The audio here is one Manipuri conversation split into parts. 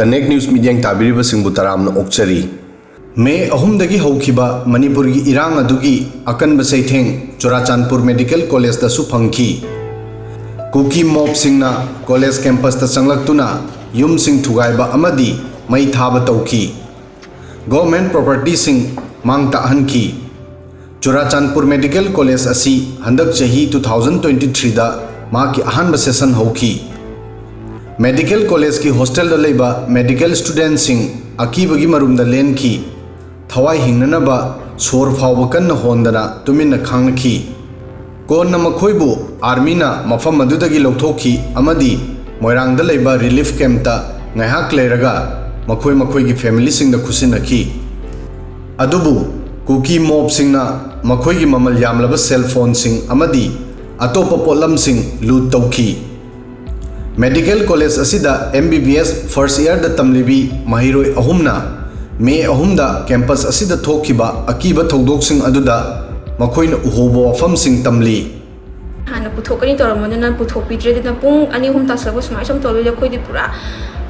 Connect News Media tabiriba singbu taramna okchari. May ahumdagi houkhiba Manipuri irang adugi akan basaitheng Churachandpur Medical College da su phangki. Kuki mob singna college campus ta changlaktuna yum sing thugaiba amadi mai thaba tauki. Government property sing mang ta hanki. Churachandpur Medical College asi handak chahi 2023 da ma ki ahanba session hauki. Medical College ki hostel da leiba medical students sing Akiba gi marum da len ki thawai hingnanaba sor phawba kanna hondana tuminna khangki. Konna makhoibu army na mafam adudagi lawthokhi amadi moirang da leiba relief camp ta ngaihak leiraga makhoi gi family sing da khusinaki. Adubu kuki mob sing na makhoi gi mamal yamlaba cell phone sing amadi atopa polam sing loot tawki. Medical College asida MBBS first year da tamlibi maheiroi ahumna May ahumda campus asida thokiba Akiba Paodam sing aduda makoina Uhouba wafam sing tamli. Hana puthokani toramana puthopidre na pung ani hum taslabo smai som tolo ya khoidi pura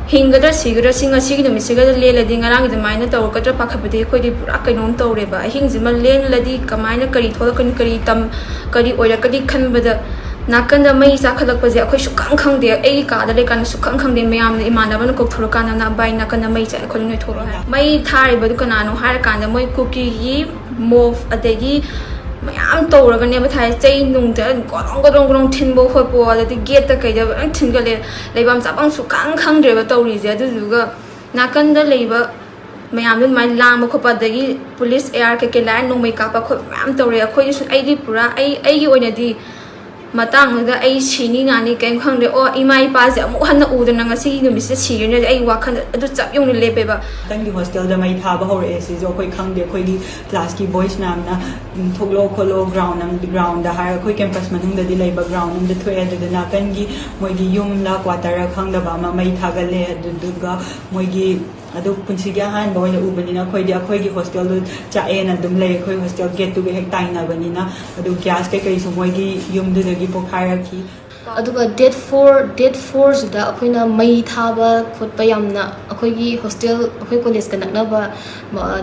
hingadra sigara singa sigi no misiga lela ding arang de maina taw katra pakhabde khoidi pura kainom tawreba hingzima len ladi kamaina kari tholakan kari tam kari oira kadi khanbada nakanda mai sakhalak paje akhoi sukang khang de ei ka da le kan sukang khang de mayam ne imanaba no kok thoro kana na bai nakanda mai cha khol noi thoro mai thari badu kana no har kana moi cookie gi move adegi mayam tawraga ne ba thai chei nung da gorong thinbo khopo da di gate ta kai da thinga le leibam chapang sukang khang de ba tawri je du juga nakanda leiba mayam ne mai lam khopa dagi police air ke line no mai ka pa kho mayam tawre akhoi su ai di pura ai gi oina di matang da ai chini ngani kem khangde o imai pa je amu hanna udana ngasi numi se chirne ai wakhan adu chap yong le peba tangi hostel da mai thaba hore ese jo koi khangde koi gi class ki boys nam na thoglo kholo ground da har koi campus manung da di leiba ground nam da thoya da na tangi moi gi yum na quarter khangda ba ma mai thaga le adu ga moi gi adu punsi ga han boy ubani na khoi dia khoi gi hostel du cha en adum le khoi hostel get to ge hek tai na bani na adu gas ke kai so moi gi yum du gi pokhara ki aduga date 4 da akoina mai thaba khotpa yamna akoi gi hostel akoi college ka naknaba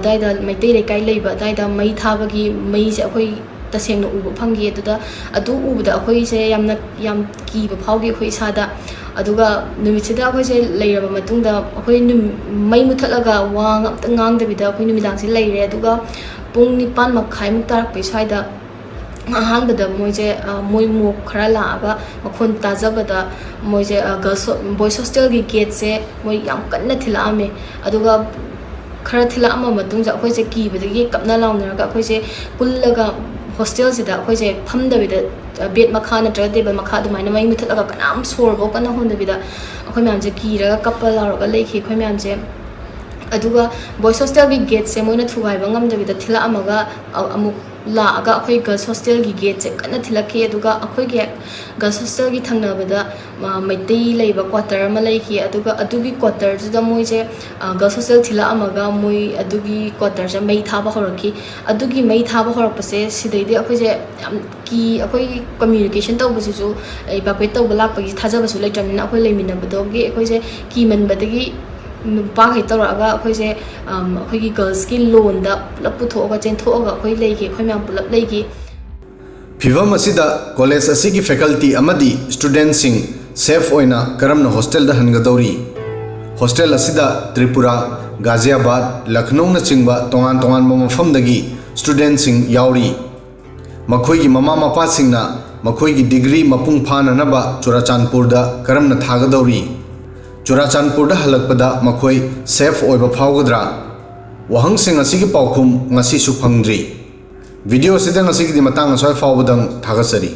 daida maitei le kai leiba daida mai thaba gi mai se akoi tasengna uba phangi aduda adu ubda akoi se yam ki ba phaugi khoi sada aduga numitida akoi se leiraba matungda akoi mai muthatlaga wang amta ngangdabida akoi numidang se leire aduga pung 9 makhai muk tarak pe saida ahanbada moije moi mo khara laaga makhon tajabada moije girls boys hostel gi gate se moi yam kanna thilame aduga khara thilama matungja akoi se ki badagi kapna launaraga akoi se kullaga hostel sida akoi se phamdabida bed makha na tra table makha dumaina mai muthatlaga kanam sorbo kana hondabida akoi myam je kiraga kapal lauraga leikhi akoi myam je aduga boys hostel gi gate se moina thugai bangam dabida thila amaga amuk la aga akhoi girls hostel gi gate se kana thilaki aduga akhoi ge girls hostel gi thangnabada maitei leiba quarter ma leiki aduga adugi quarter da moi je girls hostel thila amaga moi adugi quarter ja mai thaba horaki adugi mai thaba horapase sidai de akhoi je ki akhoi communication tawbasi ju evacuate tawba lakpagi thajabasu leitramina akhoi leiminabado ge akhoi je ki manbadagi nupa kai tawraga akhoi je akhoi gi girls ki loan da pulap puthoga chen thoga akhoi leiki akhoi myam pulap leiki Phivam asida college asigi faculty amadi students sing safe oina karamna hostel da hangadori. Hostel asida Tripura, Ghaziabad, Lucknow na chingba tongan mafam dagi students sing yauri. Makhoi gi mama mapa sing na makhoi gi degree mapung phana naba Churachandpur da karamna thagadori. Churachandpur da halakpada makhoi safe oiba phawgadra. Wahang sing asigi paukhum ngasi su phangdri. Video sidang asigi di matang asoi phawbadang thagasari.